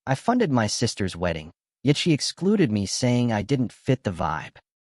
I funded my sister's wedding, yet she excluded me saying I didn't fit the vibe.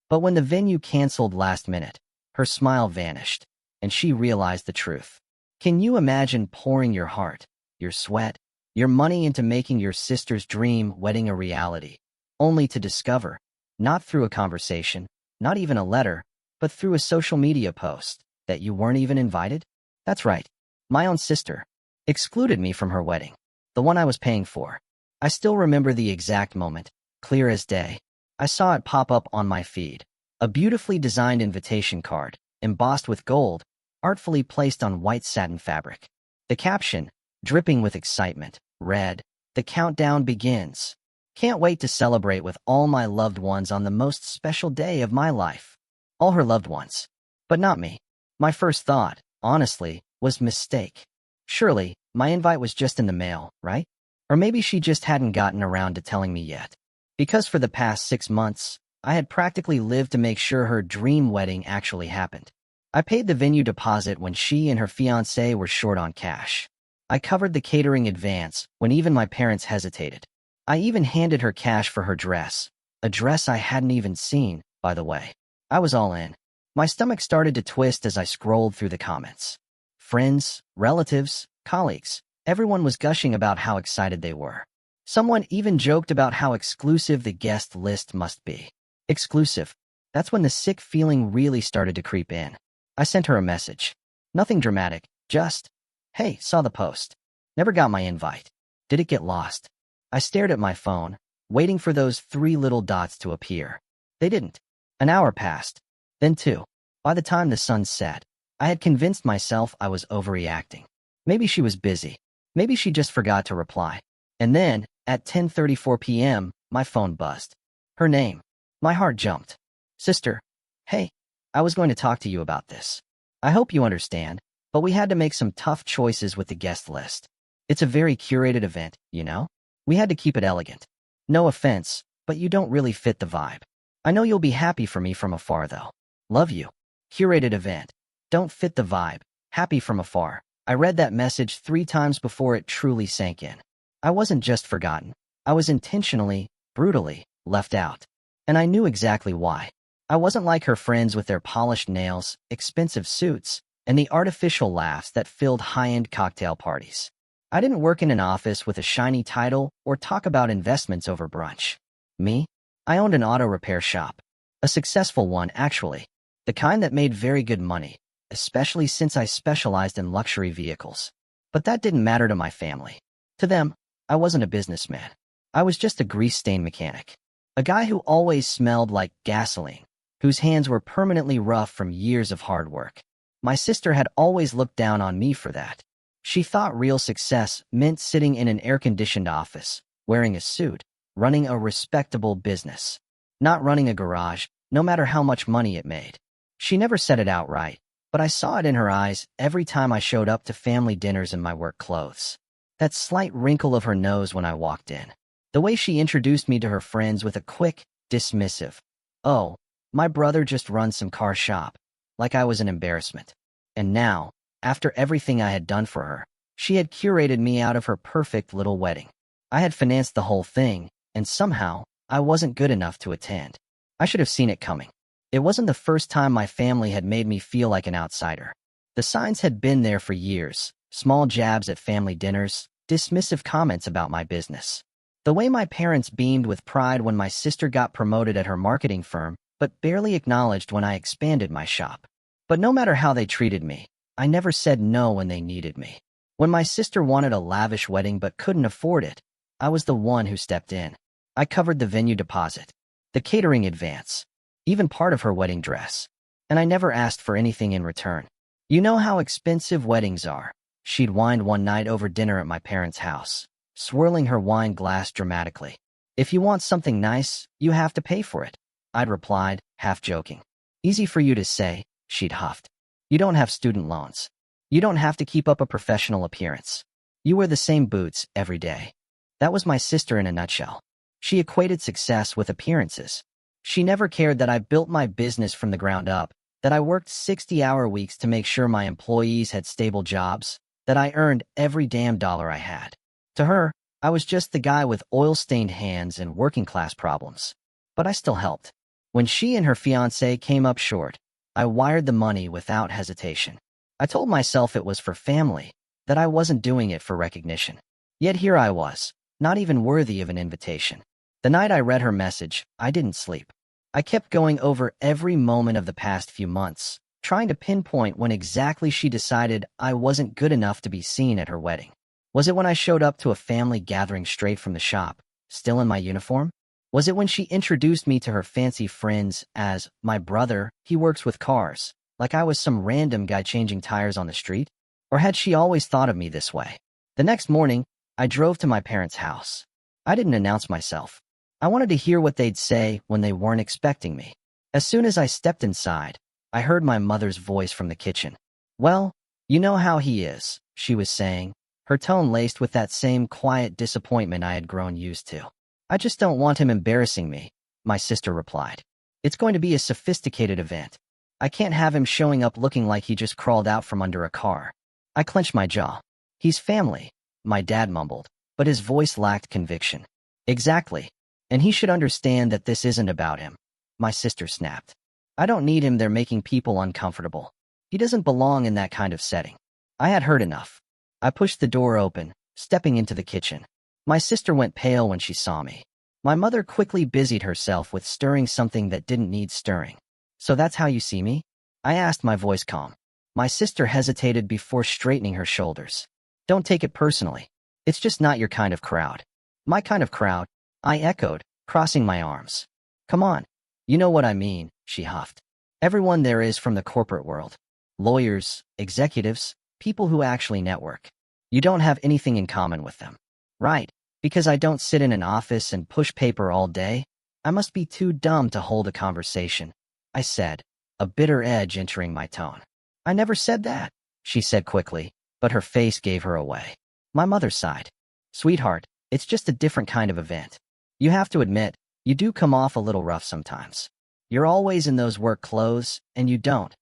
But when the venue canceled last minute, her smile vanished, and she realized the truth. Can you imagine pouring your heart, your sweat, your money into making your sister's dream wedding a reality, only to discover, not through a conversation, not even a letter, but through a social media post, that you weren't even invited? That's right. My own sister excluded me from her wedding, the one I was paying for. I still remember the exact moment, clear as day. I saw it pop up on my feed. A beautifully designed invitation card, embossed with gold, artfully placed on white satin fabric. The caption, dripping with excitement, read, "The countdown begins. Can't wait to celebrate with all my loved ones on the most special day of my life." All her loved ones. But not me. My first thought, honestly, was mistake. Surely, my invite was just in the mail, right? Or maybe she just hadn't gotten around to telling me yet. Because for the past 6 months, I had practically lived to make sure her dream wedding actually happened. I paid the venue deposit when she and her fiancé were short on cash. I covered the catering advance when even my parents hesitated. I even handed her cash for her dress, a dress I hadn't even seen, by the way. I was all in. My stomach started to twist as I scrolled through the comments. Friends, relatives, colleagues, everyone was gushing about how excited they were. Someone even joked about how exclusive the guest list must be. Exclusive. That's when the sick feeling really started to creep in. I sent her a message. Nothing dramatic, just, "Hey, saw the post. Never got my invite. Did it get lost?" I stared at my phone, waiting for those 3 little dots to appear. They didn't. An hour passed. Then 2. By the time the sun set, I had convinced myself I was overreacting. Maybe she was busy. Maybe she just forgot to reply. And then, at 10:34 p.m., my phone buzzed. Her name. My heart jumped. "Sister. Hey, I was going to talk to you about this. I hope you understand, but we had to make some tough choices with the guest list. It's a very curated event, you know? We had to keep it elegant. No offense, but you don't really fit the vibe. I know you'll be happy for me from afar, though. Love you. Curated event. Don't fit the vibe. Happy from afar." I read that message 3 times before it truly sank in. I wasn't just forgotten. I was intentionally, brutally, left out. And I knew exactly why. I wasn't like her friends with their polished nails, expensive suits, and the artificial laughs that filled high-end cocktail parties. I didn't work in an office with a shiny title or talk about investments over brunch. Me? I owned an auto repair shop. A successful one, actually. The kind that made very good money, especially since I specialized in luxury vehicles. But that didn't matter to my family. To them, I wasn't a businessman. I was just a grease-stained mechanic. A guy who always smelled like gasoline, whose hands were permanently rough from years of hard work. My sister had always looked down on me for that. She thought real success meant sitting in an air-conditioned office, wearing a suit, running a respectable business. Not running a garage, no matter how much money it made. She never said it outright, but I saw it in her eyes every time I showed up to family dinners in my work clothes. That slight wrinkle of her nose when I walked in. The way she introduced me to her friends with a quick, dismissive, "Oh, my brother just runs some car shop," like I was an embarrassment. And now, after everything I had done for her, she had curated me out of her perfect little wedding. I had financed the whole thing, and somehow, I wasn't good enough to attend. I should have seen it coming. It wasn't the first time my family had made me feel like an outsider. The signs had been there for years, small jabs at family dinners, dismissive comments about my business. The way my parents beamed with pride when my sister got promoted at her marketing firm, but barely acknowledged when I expanded my shop. But no matter how they treated me, I never said no when they needed me. When my sister wanted a lavish wedding but couldn't afford it, I was the one who stepped in. I covered the venue deposit, the catering advance, even part of her wedding dress. And I never asked for anything in return. You know how expensive weddings are. She'd whined one night over dinner at my parents' house, swirling her wine glass dramatically. "If you want something nice, you have to pay for it," I'd replied, half joking. "Easy for you to say," she'd huffed. "You don't have student loans. You don't have to keep up a professional appearance. You wear the same boots every day." That was my sister in a nutshell. She equated success with appearances. She never cared that I built my business from the ground up, that I worked 60-hour weeks to make sure my employees had stable jobs, that I earned every damn dollar I had. To her, I was just the guy with oil-stained hands and working-class problems. But I still helped. When she and her fiancé came up short, I wired the money without hesitation. I told myself it was for family, that I wasn't doing it for recognition. Yet here I was, not even worthy of an invitation. The night I read her message, I didn't sleep. I kept going over every moment of the past few months, trying to pinpoint when exactly she decided I wasn't good enough to be seen at her wedding. Was it when I showed up to a family gathering straight from the shop, still in my uniform? Was it when she introduced me to her fancy friends as my brother, he works with cars, like I was some random guy changing tires on the street? Or had she always thought of me this way? The next morning, I drove to my parents' house. I didn't announce myself. I wanted to hear what they'd say when they weren't expecting me. As soon as I stepped inside, I heard my mother's voice from the kitchen. "Well, you know how he is," she was saying, her tone laced with that same quiet disappointment I had grown used to. "I just don't want him embarrassing me," my sister replied. "It's going to be a sophisticated event. I can't have him showing up looking like he just crawled out from under a car." I clenched my jaw. "He's family," my dad mumbled, but his voice lacked conviction. "Exactly. And he should understand that this isn't about him," my sister snapped. "I don't need him there making people uncomfortable. He doesn't belong in that kind of setting." I had heard enough. I pushed the door open, stepping into the kitchen. My sister went pale when she saw me. My mother quickly busied herself with stirring something that didn't need stirring. "So that's how you see me?" I asked, my voice calm. My sister hesitated before straightening her shoulders. "Don't take it personally. It's just not your kind of crowd." "My kind of crowd?" I echoed, crossing my arms. "Come on. You know what I mean," she huffed. "Everyone there is from the corporate world. Lawyers, executives, people who actually network. You don't have anything in common with them." "Right. Because I don't sit in an office and push paper all day, I must be too dumb to hold a conversation," I said, a bitter edge entering my tone. "I never said that," she said quickly, but her face gave her away. My mother sighed. "Sweetheart, it's just a different kind of event. You have to admit, you do come off a little rough sometimes. You're always in those work clothes, and you don't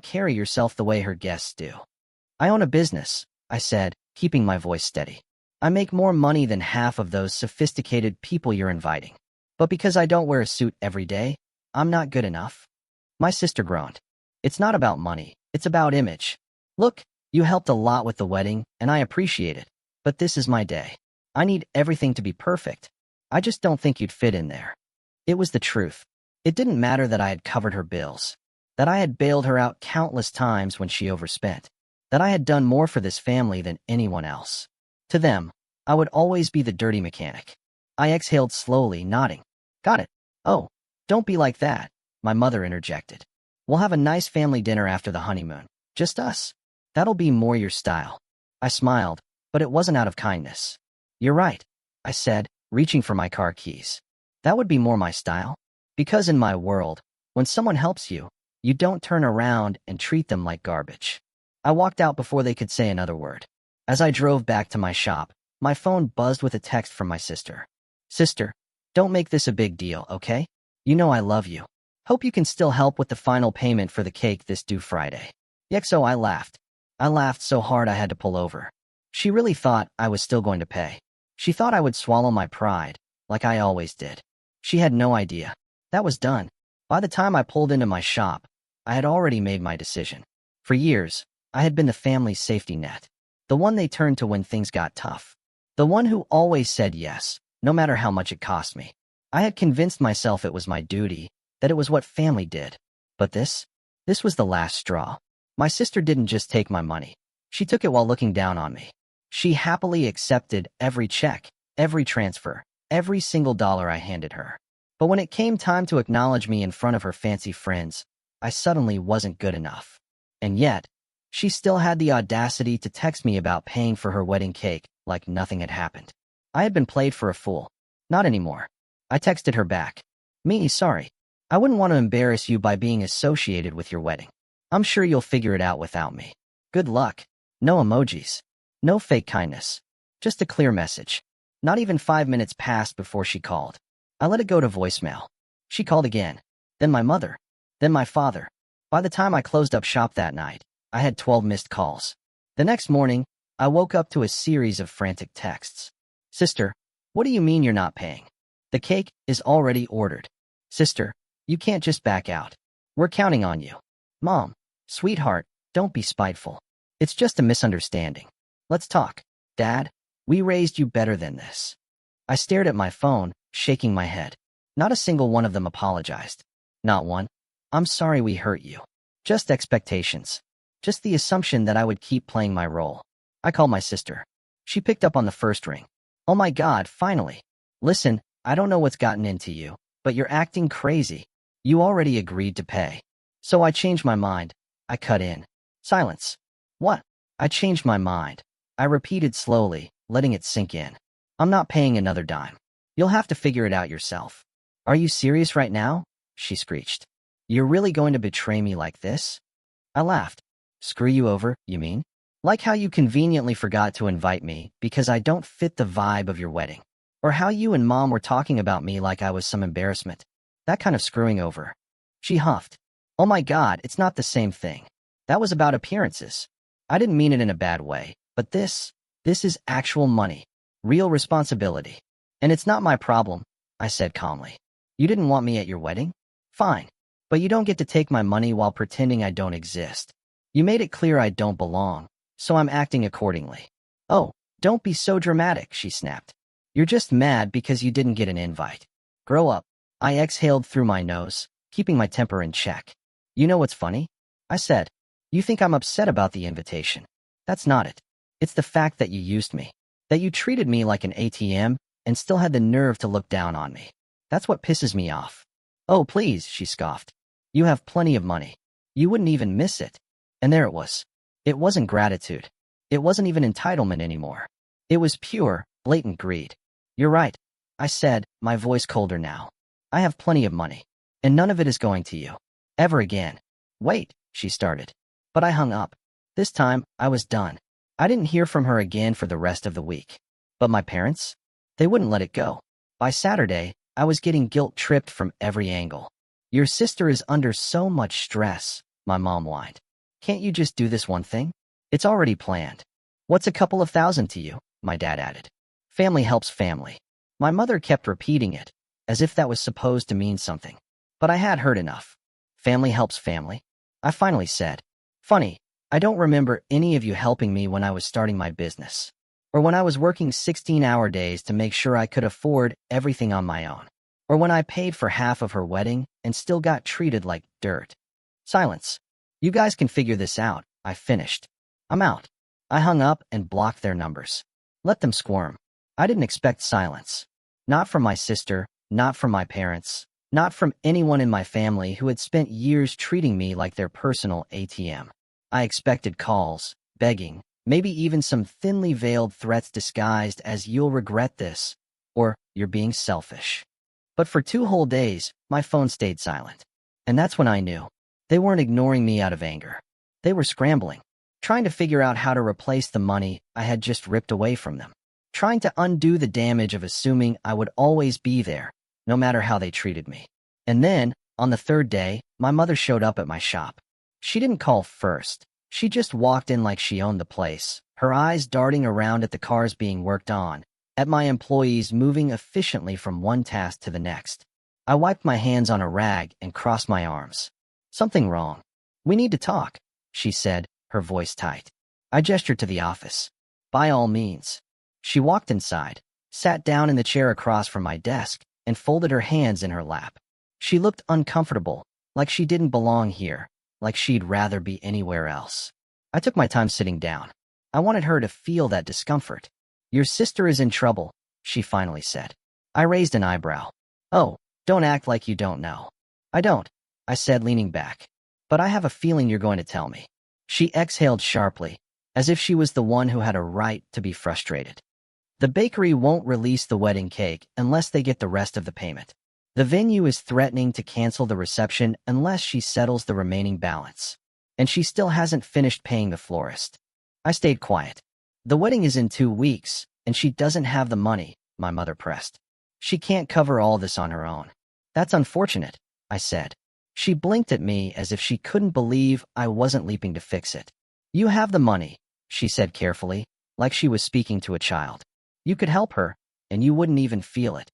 carry yourself the way her guests do." "I own a business," I said, keeping my voice steady. "I make more money than half of those sophisticated people you're inviting. But because I don't wear a suit every day, I'm not good enough." My sister groaned. "It's not about money, it's about image. Look, you helped a lot with the wedding, and I appreciate it. But this is my day. I need everything to be perfect. I just don't think you'd fit in there." It was the truth. It didn't matter that I had covered her bills, that I had bailed her out countless times when she overspent, that I had done more for this family than anyone else. To them, I would always be the dirty mechanic. I exhaled slowly, nodding. "Got it. Oh, don't be like that," my mother interjected. "We'll have a nice family dinner after the honeymoon. Just us. That'll be more your style." I smiled, but it wasn't out of kindness. "You're right," I said, reaching for my car keys. "That would be more my style. Because in my world, when someone helps you, you don't turn around and treat them like garbage." I walked out before they could say another word. As I drove back to my shop, my phone buzzed with a text from my sister. "Sister, don't make this a big deal, okay? You know I love you. Hope you can still help with the final payment for the cake this due Friday." Yexo, I laughed. I laughed so hard I had to pull over. She really thought I was still going to pay. She thought I would swallow my pride, like I always did. She had no idea. That was done. By the time I pulled into my shop, I had already made my decision. For years, I had been the family's safety net, the one they turned to when things got tough, the one who always said yes, no matter how much it cost me. I had convinced myself it was my duty, that it was what family did. But this was the last straw. My sister didn't just take my money. She took it while looking down on me. She happily accepted every check, every transfer, every single dollar I handed her. But when it came time to acknowledge me in front of her fancy friends, I suddenly wasn't good enough. And yet, she still had the audacity to text me about paying for her wedding cake like nothing had happened. I had been played for a fool. Not anymore. I texted her back. "Me, sorry. I wouldn't want to embarrass you by being associated with your wedding. I'm sure you'll figure it out without me. Good luck." No emojis. No fake kindness. Just a clear message. Not even 5 minutes passed before she called. I let it go to voicemail. She called again. Then my mother. Then my father. By the time I closed up shop that night, I had 12 missed calls. The next morning, I woke up to a series of frantic texts. Sister, what do you mean you're not paying? The cake is already ordered. Sister, you can't just back out. We're counting on you. Mom, sweetheart, don't be spiteful. It's just a misunderstanding. Let's talk. Dad, we raised you better than this. I stared at my phone, shaking my head. Not a single one of them apologized. Not one. I'm sorry we hurt you. Just expectations. Just the assumption that I would keep playing my role. I called my sister. She picked up on the first ring. Oh my God, finally. Listen, I don't know what's gotten into you, but you're acting crazy. You already agreed to pay. So I changed my mind. I cut in. Silence. What? I changed my mind. I repeated slowly, letting it sink in. I'm not paying another dime. You'll have to figure it out yourself. Are you serious right now? She screeched. You're really going to betray me like this? I laughed. Screw you over, you mean? Like how you conveniently forgot to invite me because I don't fit the vibe of your wedding. Or how you and Mom were talking about me like I was some embarrassment. That kind of screwing over. She huffed. Oh my God, it's not the same thing. That was about appearances. I didn't mean it in a bad way, but this is actual money. Real responsibility. And it's not my problem, I said calmly. You didn't want me at your wedding? Fine. But you don't get to take my money while pretending I don't exist. You made it clear I don't belong, so I'm acting accordingly. Oh, don't be so dramatic, she snapped. You're just mad because you didn't get an invite. Grow up. I exhaled through my nose, keeping my temper in check. You know what's funny? I said. You think I'm upset about the invitation. That's not it. It's the fact that you used me. That you treated me like an ATM and still had the nerve to look down on me. That's what pisses me off. Oh, please, she scoffed. You have plenty of money. You wouldn't even miss it. And there it was. It wasn't gratitude. It wasn't even entitlement anymore. It was pure, blatant greed. You're right, I said, my voice colder now. I have plenty of money, and none of it is going to you. Ever again. Wait, she started. But I hung up. This time, I was done. I didn't hear from her again for the rest of the week. But my parents? They wouldn't let it go. By Saturday, I was getting guilt-tripped from every angle. Your sister is under so much stress, my mom whined. Can't you just do this one thing? It's already planned. What's a couple of thousand to you? My dad added. Family helps family. My mother kept repeating it, as if that was supposed to mean something. But I had heard enough. Family helps family? I finally said. Funny, I don't remember any of you helping me when I was starting my business. Or when I was working 16-hour days to make sure I could afford everything on my own. Or when I paid for half of her wedding and still got treated like dirt. Silence. You guys can figure this out, I finished. I'm out. I hung up and blocked their numbers. Let them squirm. I didn't expect silence. Not from my sister, not from my parents, not from anyone in my family who had spent years treating me like their personal ATM. I expected calls, begging, maybe even some thinly veiled threats disguised as you'll regret this, or you're being selfish. But for 2 whole days, my phone stayed silent. And that's when I knew. They weren't ignoring me out of anger. They were scrambling, trying to figure out how to replace the money I had just ripped away from them, trying to undo the damage of assuming I would always be there, no matter how they treated me. And then, on the 3rd day, my mother showed up at my shop. She didn't call first. She just walked in like she owned the place, her eyes darting around at the cars being worked on, at my employees moving efficiently from one task to the next. I wiped my hands on a rag and crossed my arms. Something wrong. We need to talk, she said, her voice tight. I gestured to the office. By all means. She walked inside, sat down in the chair across from my desk, and folded her hands in her lap. She looked uncomfortable, like she didn't belong here, like she'd rather be anywhere else. I took my time sitting down. I wanted her to feel that discomfort. Your sister is in trouble, she finally said. I raised an eyebrow. Oh, don't act like you don't know. I don't, I said, leaning back. But I have a feeling you're going to tell me. She exhaled sharply, as if she was the one who had a right to be frustrated. The bakery won't release the wedding cake unless they get the rest of the payment. The venue is threatening to cancel the reception unless she settles the remaining balance. And she still hasn't finished paying the florist. I stayed quiet. The wedding is in 2 weeks, and she doesn't have the money, my mother pressed. She can't cover all this on her own. That's unfortunate, I said. She blinked at me as if she couldn't believe I wasn't leaping to fix it. You have the money, she said carefully. like she was speaking to a child. You could help her, and you wouldn't even feel it.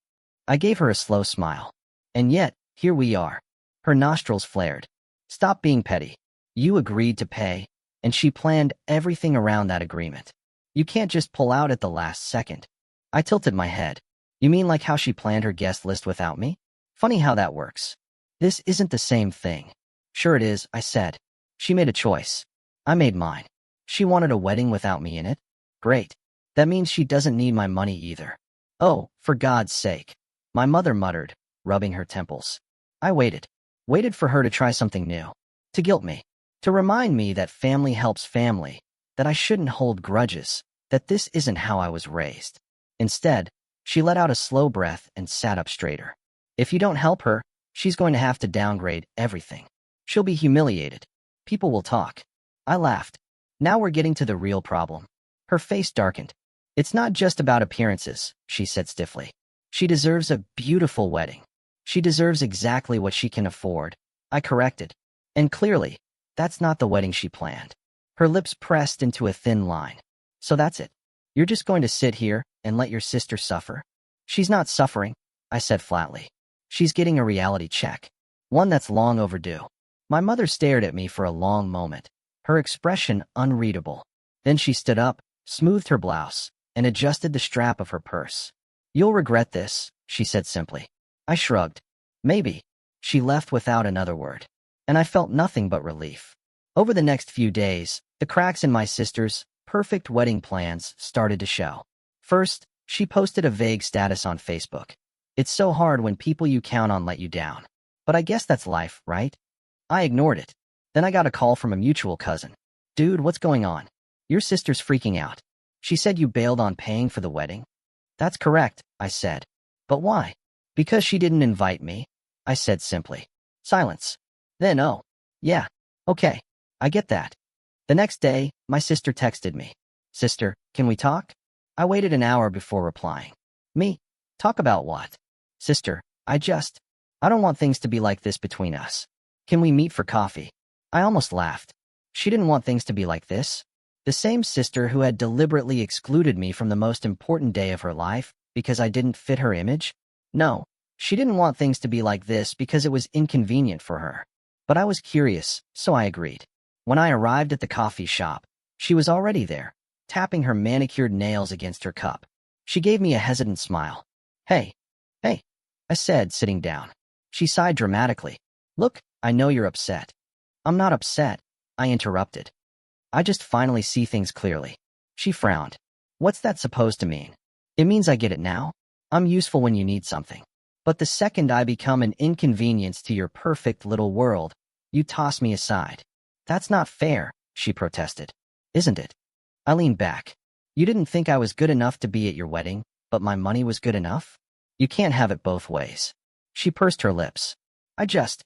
I gave her a slow smile. And yet, here we are. Her nostrils flared. Stop being petty. You agreed to pay, and she planned everything around that agreement. You can't just pull out at the last second. I tilted my head. You mean like how she planned her guest list without me? Funny how that works. This isn't the same thing. Sure it is, I said. She made a choice. I made mine. She wanted a wedding without me in it? Great. That means she doesn't need my money either. Oh, for God's sake. My mother muttered, rubbing her temples. I waited. Waited for her to try something new. To guilt me. To remind me that family helps family. That I shouldn't hold grudges. That this isn't how I was raised. Instead, she let out a slow breath and sat up straighter. If you don't help her, she's going to have to downgrade everything. She'll be humiliated. People will talk. I laughed. Now we're getting to the real problem. Her face darkened. It's not just about appearances, she said stiffly. She deserves a beautiful wedding. She deserves exactly what she can afford. I corrected. And clearly, that's not the wedding she planned. Her lips pressed into a thin line. So that's it. You're just going to sit here and let your sister suffer? She's not suffering, I said flatly. She's getting a reality check. One that's long overdue. My mother stared at me for a long moment, her expression unreadable. Then she stood up, smoothed her blouse, and adjusted the strap of her purse. You'll regret this, she said simply. I shrugged. Maybe. She left without another word. And I felt nothing but relief. Over the next few days, the cracks in my sister's perfect wedding plans started to show. First, she posted a vague status on Facebook. It's so hard when people you count on let you down. But I guess that's life, right? I ignored it. Then I got a call from a mutual cousin. Dude, what's going on? Your sister's freaking out. She said you bailed on paying for the wedding? That's correct, I said. But why? Because she didn't invite me, I said simply. Silence. Then oh. Yeah. Okay. I get that. The next day, my sister texted me. Sister, can we talk? I waited an hour before replying. Me? Talk about what? Sister, I don't want things to be like this between us. Can we meet for coffee? I almost laughed. She didn't want things to be like this. The same sister who had deliberately excluded me from the most important day of her life because I didn't fit her image? No, she didn't want things to be like this because it was inconvenient for her. But I was curious, so I agreed. When I arrived at the coffee shop, she was already there, tapping her manicured nails against her cup. She gave me a hesitant smile. Hey, I said, sitting down. She sighed dramatically. Look, I know you're upset. I'm not upset, I interrupted. I just finally see things clearly. She frowned. What's that supposed to mean? It means I get it now. I'm useful when you need something. But the second I become an inconvenience to your perfect little world, you toss me aside. That's not fair, she protested. Isn't it? I leaned back. You didn't think I was good enough to be at your wedding, but my money was good enough? You can't have it both ways. She pursed her lips. I just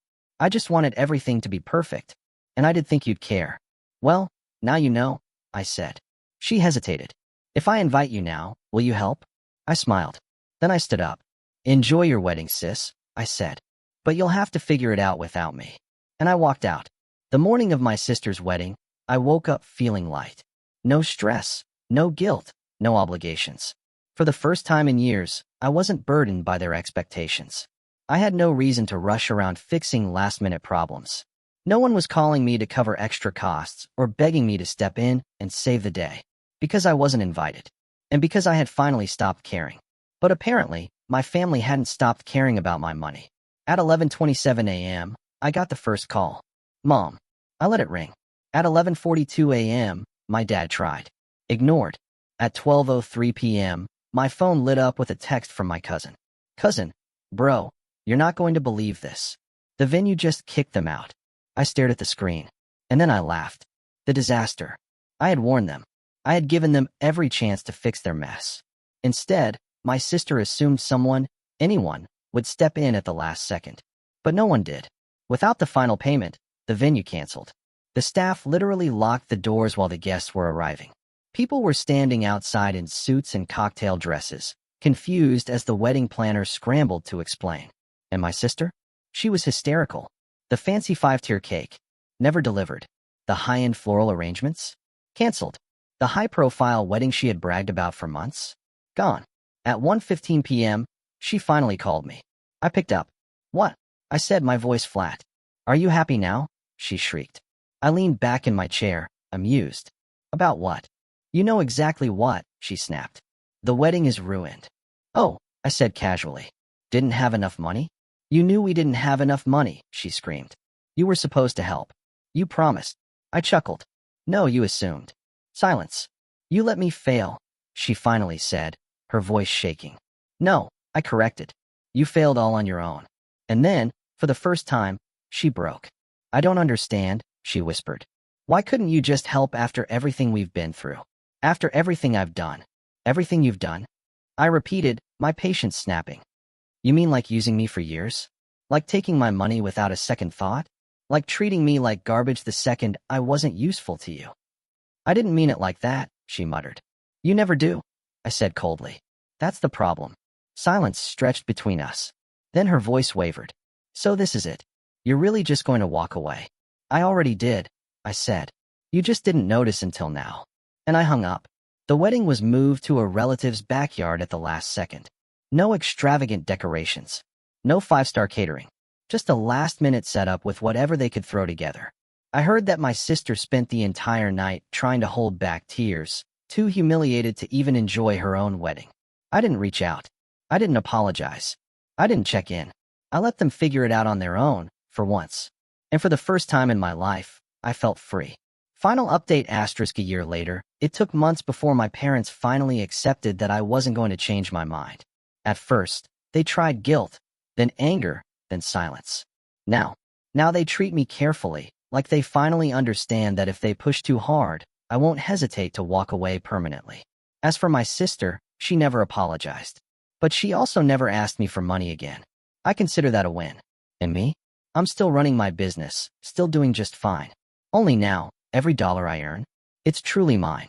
wanted everything to be perfect, and I did think you'd care. Well, now you know, I said. She hesitated. If I invite you now, will you help? I smiled. Then I stood up. Enjoy your wedding, sis, I said. But you'll have to figure it out without me. And I walked out. The morning of my sister's wedding, I woke up feeling light. No stress, no guilt, no obligations. For the first time in years, I wasn't burdened by their expectations. I had no reason to rush around fixing last-minute problems. No one was calling me to cover extra costs or begging me to step in and save the day, because I wasn't invited, and because I had finally stopped caring. But apparently, my family hadn't stopped caring about my money. At 11:27 a.m., I got the first call. Mom. I let it ring. At 11:42 a.m., my dad tried. Ignored. At 12:03 p.m., my phone lit up with a text from my cousin. Cousin, bro, you're not going to believe this. The venue just kicked them out. I stared at the screen. And then I laughed. The disaster. I had warned them. I had given them every chance to fix their mess. Instead, my sister assumed anyone, would step in at the last second. But no one did. Without the final payment, the venue canceled. The staff literally locked the doors while the guests were arriving. People were standing outside in suits and cocktail dresses, confused as the wedding planners scrambled to explain. And my sister? She was hysterical. The fancy 5-tier cake, never delivered. The high-end floral arrangements, canceled. The high-profile wedding she had bragged about for months? Gone. At 1:15 p.m., she finally called me. I picked up. What? I said, my voice flat. Are you happy now? She shrieked. I leaned back in my chair, amused. About what? You know exactly what, she snapped. The wedding is ruined. Oh, I said casually. Didn't have enough money? You knew we didn't have enough money, she screamed. You were supposed to help. You promised. I chuckled. No, you assumed. Silence. You let me fail, she finally said, her voice shaking. No, I corrected. You failed all on your own. And then, for the first time, she broke. I don't understand, she whispered. Why couldn't you just help after everything we've been through? After everything I've done? Everything you've done? I repeated, my patience snapping. You mean like using me for years? Like taking my money without a second thought? Like treating me like garbage the second I wasn't useful to you? I didn't mean it like that, she muttered. You never do, I said coldly. That's the problem. Silence stretched between us. Then her voice wavered. So this is it. You're really just going to walk away? I already did, I said. You just didn't notice until now. And I hung up. The wedding was moved to a relative's backyard at the last second. No extravagant decorations. No five-star catering. Just a last-minute setup with whatever they could throw together. I heard that my sister spent the entire night trying to hold back tears, too humiliated to even enjoy her own wedding. I didn't reach out. I didn't apologize. I didn't check in. I let them figure it out on their own, for once. And for the first time in my life, I felt free. Final update *, a year later, it took months before my parents finally accepted that I wasn't going to change my mind. At first, they tried guilt, then anger, then silence. Now they treat me carefully, like they finally understand that if they push too hard, I won't hesitate to walk away permanently. As for my sister, she never apologized. But she also never asked me for money again. I consider that a win. And me? I'm still running my business, still doing just fine. Only now, every dollar I earn, it's truly mine.